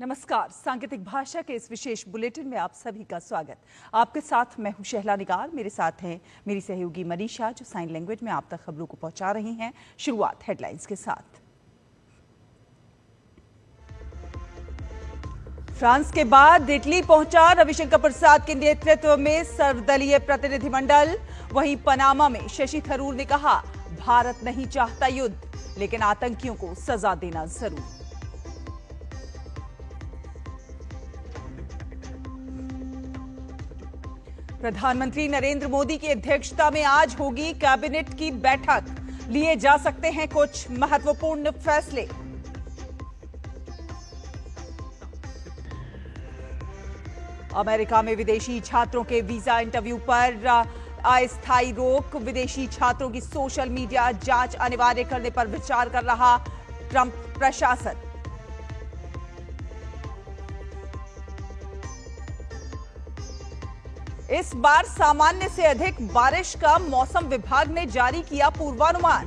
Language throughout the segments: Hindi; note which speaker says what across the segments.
Speaker 1: नमस्कार। सांकेतिक भाषा के इस विशेष बुलेटिन में आप सभी का स्वागत। आपके साथ मैं हूं शहला निगार। मेरे साथ हैं मेरी सहयोगी मनीषा, जो साइन लैंग्वेज में आप तक खबरों को पहुंचा रही हैं। शुरुआत हेडलाइंस के साथ। फ्रांस के बाद इटली पहुंचा रविशंकर प्रसाद के नेतृत्व में सर्वदलीय प्रतिनिधिमंडल। वहीं पनामा में शशि थरूर ने कहा, भारत नहीं चाहता युद्ध, लेकिन आतंकियों को सजा देना जरूर। प्रधानमंत्री नरेंद्र मोदी की अध्यक्षता में आज होगी कैबिनेट की बैठक। लिए जा सकते हैं कुछ महत्वपूर्ण फैसले। अमेरिका में विदेशी छात्रों के वीजा इंटरव्यू पर अस्थायी रोक। विदेशी छात्रों की सोशल मीडिया जांच अनिवार्य करने पर विचार कर रहा ट्रंप प्रशासन। इस बार सामान्य से अधिक बारिश का मौसम विभाग ने जारी किया पूर्वानुमान।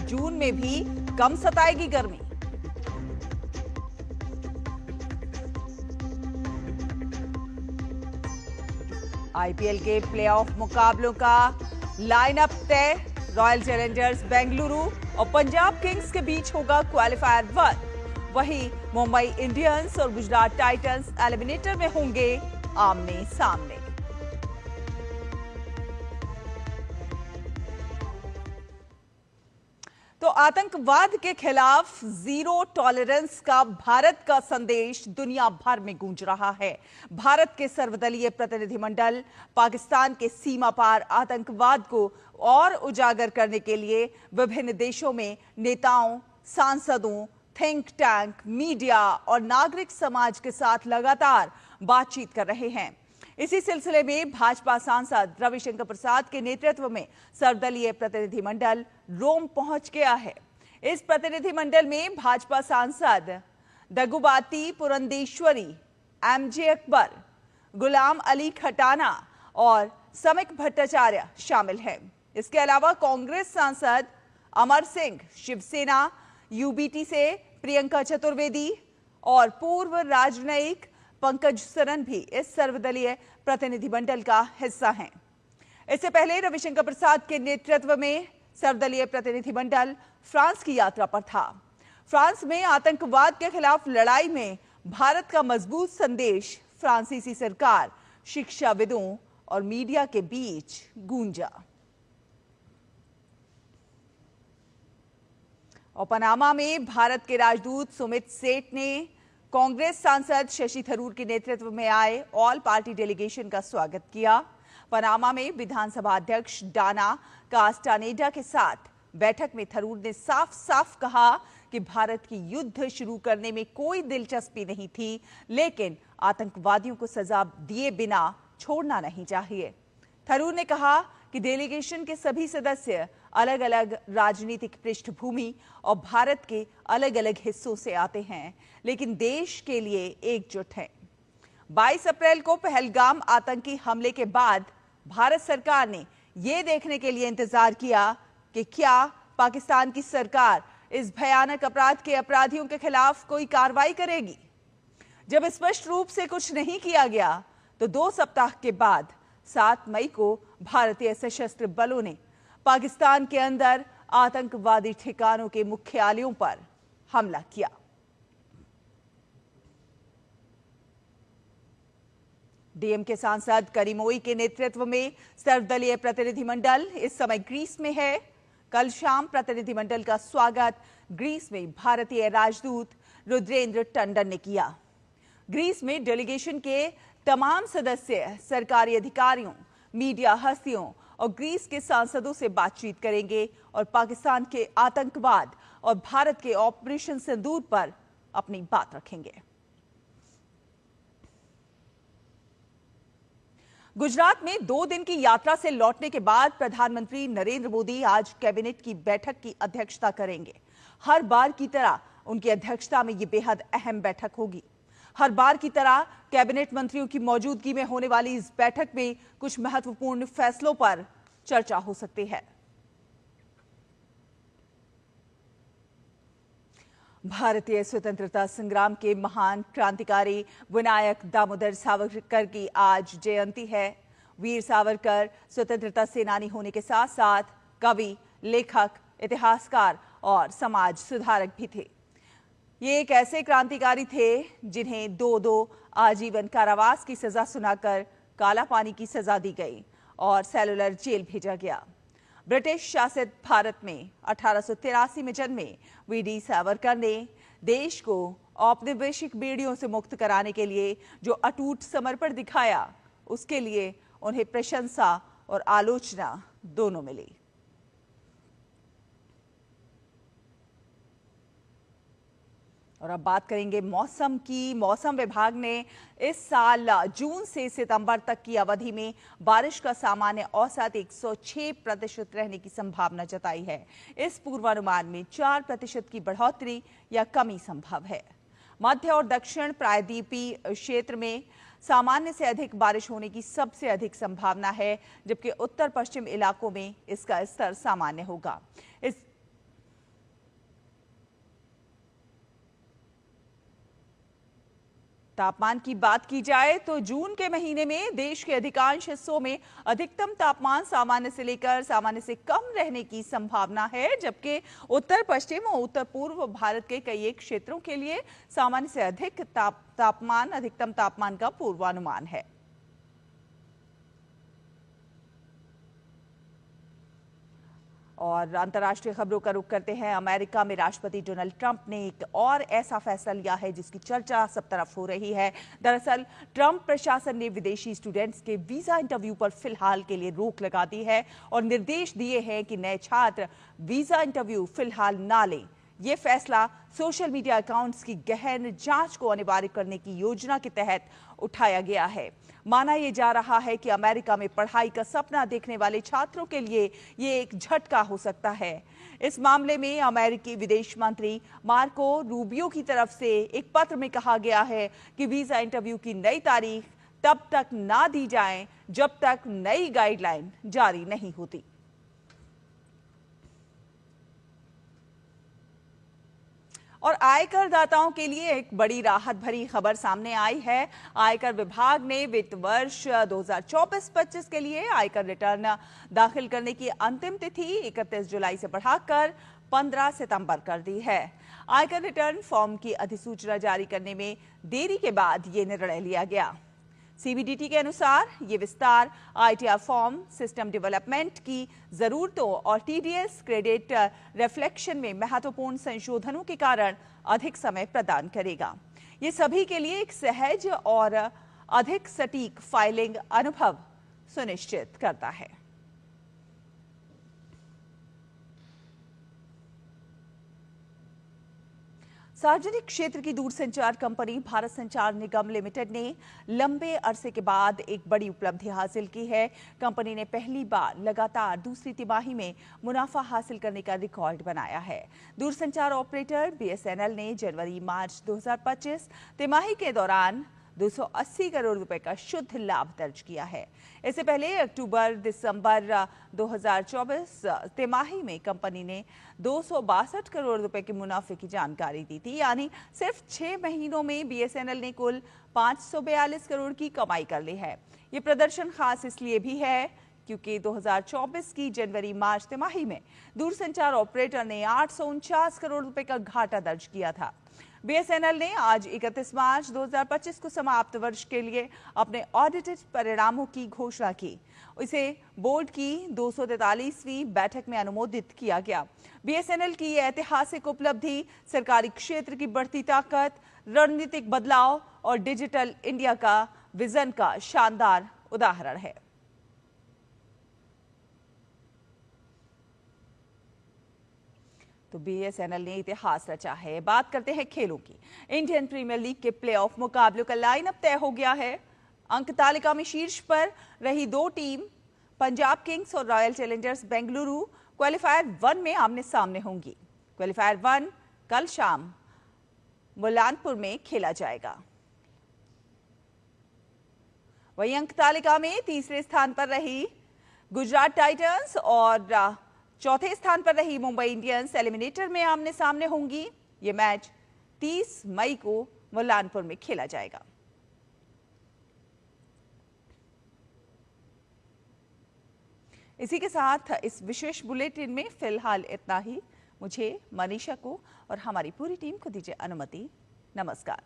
Speaker 1: जून में भी कम सताएगी गर्मी। आईपीएल के प्लेऑफ मुकाबलों का लाइनअप तय। रॉयल चैलेंजर्स बेंगलुरु और पंजाब किंग्स के बीच होगा क्वालिफायर 1। वहीं मुंबई इंडियंस और गुजरात टाइटंस एलिमिनेटर में होंगे आमने सामने। तो आतंकवाद के खिलाफ जीरो टॉलरेंस का भारत का संदेश दुनिया भर में गूंज रहा है। भारत के सर्वदलीय प्रतिनिधिमंडल पाकिस्तान के सीमा पार आतंकवाद को और उजागर करने के लिए विभिन्न देशों में नेताओं, सांसदों, थिंक टैंक, मीडिया और नागरिक समाज के साथ लगातार बातचीत कर रहे हैं। इसी सिलसिले में भाजपा सांसद रविशंकर प्रसाद के नेतृत्व में सर्वदलीय प्रतिनिधिमंडल रोम पहुंच गया है। इस प्रतिनिधिमंडल में भाजपा सांसद दगुबाती पुरंदेश्वरी, एमजे अकबर, गुलाम अली खटाना और समिक भट्टाचार्य शामिल हैं। इसके अलावा कांग्रेस सांसद अमर सिंह, शिवसेना यूबीटी से प्रियंका चतुर्वेदी और पूर्व राजनयिक पंकज सरन भी इस सर्वदलीय प्रतिनिधिमंडल का हिस्सा हैं। इससे पहले रविशंकर प्रसाद के नेतृत्व में सर्वदलीय प्रतिनिधिमंडल फ्रांस की यात्रा पर था। फ्रांस में आतंकवाद के खिलाफ लड़ाई में भारत का मजबूत संदेश फ्रांसीसी सरकार, शिक्षाविदों और मीडिया के बीच गूंजा। और पनामा में भारत के राजदूत सुमित सेठ ने कांग्रेस सांसद शशि थरूर के नेतृत्व में आए ऑल पार्टी डेलीगेशन का स्वागत किया। पनामा में विधानसभा अध्यक्ष डाना कास्टानेडा के साथ बैठक में थरूर ने साफ साफ कहा कि भारत की युद्ध शुरू करने में कोई दिलचस्पी नहीं थी, लेकिन आतंकवादियों को सजा दिए बिना छोड़ना नहीं चाहिए। थरूर ने कहा कि डेलीगेशन के सभी सदस्य अलग अलग राजनीतिक पृष्ठभूमि और भारत के अलग अलग हिस्सों से आते हैं, लेकिन देश के लिए एकजुट हैं। 22 अप्रैल को पहलगाम आतंकी हमले के बाद भारत सरकार ने यह देखने के लिए इंतजार किया कि क्या पाकिस्तान की सरकार इस भयानक अपराध के अपराधियों के खिलाफ कोई कार्रवाई करेगी। जब स्पष्ट रूप से कुछ नहीं किया गया तो 2 सप्ताह के बाद 7 मई को भारतीय सशस्त्र बलों ने पाकिस्तान के अंदर आतंकवादी ठिकानों के मुख्यालयों पर हमला किया। डीएम के सांसद करीमोई के नेतृत्व में सर्वदलीय प्रतिनिधिमंडल इस समय ग्रीस में है। कल शाम प्रतिनिधिमंडल का स्वागत ग्रीस में भारतीय राजदूत रुद्रेंद्र टंडन ने किया। ग्रीस में डेलीगेशन के तमाम सदस्य सरकारी अधिकारियों, मीडिया हस्तियों और ग्रीस के सांसदों से बातचीत करेंगे और पाकिस्तान के आतंकवाद और भारत के ऑपरेशन सिंदूर पर अपनी बात रखेंगे। गुजरात में 2 दिन की यात्रा से लौटने के बाद प्रधानमंत्री नरेंद्र मोदी आज कैबिनेट की बैठक की अध्यक्षता करेंगे। हर बार की तरह उनकी अध्यक्षता में यह बेहद अहम बैठक होगी। हर बार की तरह कैबिनेट मंत्रियों की मौजूदगी में होने वाली इस बैठक में कुछ महत्वपूर्ण फैसलों पर चर्चा हो सकती है। भारतीय स्वतंत्रता संग्राम के महान क्रांतिकारी विनायक दामोदर सावरकर की आज जयंती है। वीर सावरकर स्वतंत्रता सेनानी होने के साथ साथ कवि, लेखक, इतिहासकार और समाज सुधारक भी थे। ये एक ऐसे क्रांतिकारी थे जिन्हें दो आजीवन कारावास की सजा सुनाकर काला पानी की सजा दी गई और सेलुलर जेल भेजा गया। ब्रिटिश शासित भारत में 1883 में जन्मे वीडी सावरकर ने देश को औपनिवेशिक बेड़ियों से मुक्त कराने के लिए जो अटूट समर्पण दिखाया, उसके लिए उन्हें प्रशंसा और आलोचना दोनों मिली। और अब बात करेंगे मौसम की। मौसम विभाग ने इस साल जून से सितंबर तक की अवधि में बारिश का सामान्य औसत 106% रहने की संभावना जताई है। इस पूर्वानुमान में 4% की बढ़ोतरी या कमी संभव है। मध्य और दक्षिण प्रायद्वीपीय क्षेत्र में सामान्य से अधिक बारिश होने की सबसे अधिक संभावना है, जबकि उत्तर पश्चिम इलाकों में इसका स्तर सामान्य होगा। इस तापमान की बात की जाए तो जून के महीने में देश के अधिकांश हिस्सों में अधिकतम तापमान सामान्य से लेकर सामान्य से कम रहने की संभावना है, जबकि उत्तर पश्चिम और उत्तर पूर्व भारत के कई एक क्षेत्रों के लिए सामान्य से अधिक अधिकतम तापमान का पूर्वानुमान है। और अंतर्राष्ट्रीय खबरों का रुख करते हैं। अमेरिका में राष्ट्रपति डोनाल्ड ट्रंप ने एक और ऐसा फैसला लिया है जिसकी चर्चा सब तरफ हो रही है। दरअसल ट्रंप प्रशासन ने विदेशी स्टूडेंट्स के वीजा इंटरव्यू पर फिलहाल के लिए रोक लगा दी है और निर्देश दिए हैं कि नए छात्र वीजा इंटरव्यू फिलहाल ना लें। ये फैसला सोशल मीडिया अकाउंट्स की गहन जांच को अनिवार्य करने की योजना के तहत उठाया गया है। माना यह जा रहा है कि अमेरिका में पढ़ाई का सपना देखने वाले छात्रों के लिए ये एक झटका हो सकता है। इस मामले में अमेरिकी विदेश मंत्री मार्को रूबियो की तरफ से एक पत्र में कहा गया है कि वीजा इंटरव्यू की नई तारीख तब तक ना दी जाए जब तक नई गाइडलाइन जारी नहीं होती। और आयकर दाताओं के लिए एक बड़ी राहत भरी खबर सामने आई है। आयकर विभाग ने वित्त वर्ष 2024-25 के लिए आयकर रिटर्न दाखिल करने की अंतिम तिथि 31 जुलाई से बढ़ाकर 15 सितंबर कर दी है। आयकर रिटर्न फॉर्म की अधिसूचना जारी करने में देरी के बाद ये निर्णय लिया गया। सीबीडीटी के अनुसार ये विस्तार आईटीआर फॉर्म, सिस्टम डेवलपमेंट की जरूरतों और टीडीएस क्रेडिट रिफ्लेक्शन में महत्वपूर्ण संशोधनों के कारण अधिक समय प्रदान करेगा। ये सभी के लिए एक सहज और अधिक सटीक फाइलिंग अनुभव सुनिश्चित करता है। सार्वजनिक क्षेत्र की दूरसंचार कंपनी भारत संचार निगम लिमिटेड ने लंबे अरसे के बाद एक बड़ी उपलब्धि हासिल की है। कंपनी ने पहली बार लगातार दूसरी तिमाही में मुनाफा हासिल करने का रिकॉर्ड बनाया है। दूरसंचार ऑपरेटर बीएसएनएल ने जनवरी-मार्च 2025 तिमाही के दौरान 280 करोड़ रुपए का शुद्ध लाभ दर्ज किया है। इससे पहले अक्टूबर-दिसंबर 2024 तिमाही में कंपनी ने 262 करोड़ रुपए के मुनाफे की जानकारी दी थी। यानी सिर्फ 6 महीनों में बीएसएनएल ने कुल 542 करोड़ की कमाई कर ली है। ये प्रदर्शन खास इसलिए भी है क्योंकि 2024 की जनवरी-मार्च तिमाही में दूरसंचार ऑपरेटर ने 849 करोड़ रुपए का घाटा दर्ज किया था। बीएसएनएल ने आज 31 मार्च 2025 को समाप्त वर्ष के लिए अपने ऑडिटेड परिणामों की घोषणा की। इसे बोर्ड की 243वीं बैठक में अनुमोदित किया गया। बीएसएनएल की यह ऐतिहासिक उपलब्धि सरकारी क्षेत्र की बढ़ती ताकत, रणनीतिक बदलाव और डिजिटल इंडिया का विजन का शानदार उदाहरण है। तो बीएसएनएल ने इतिहास रचा है। बात करते हैं खेलों की। इंडियन प्रीमियर लीग के प्लेऑफ मुकाबलों का लाइनअप तय हो गया है। अंक तालिका में शीर्ष पर रही दो टीम पंजाब किंग्स और रॉयल चैलेंजर्स बेंगलुरु क्वालिफायर 1 में आमने सामने होंगी। क्वालिफायर 1 कल शाम मुलानपुर में खेला जाएगा। वहीं अंक तालिका में तीसरे स्थान पर रही गुजरात टाइटंस और चौथे स्थान पर रही मुंबई इंडियंस एलिमिनेटर में आमने सामने होंगी। ये मैच 30 मई को मुल्लानपुर में खेला जाएगा। इसी के साथ इस विशेष बुलेटिन में फिलहाल इतना ही। मुझे, मनीषा को और हमारी पूरी टीम को दीजिए अनुमति। नमस्कार।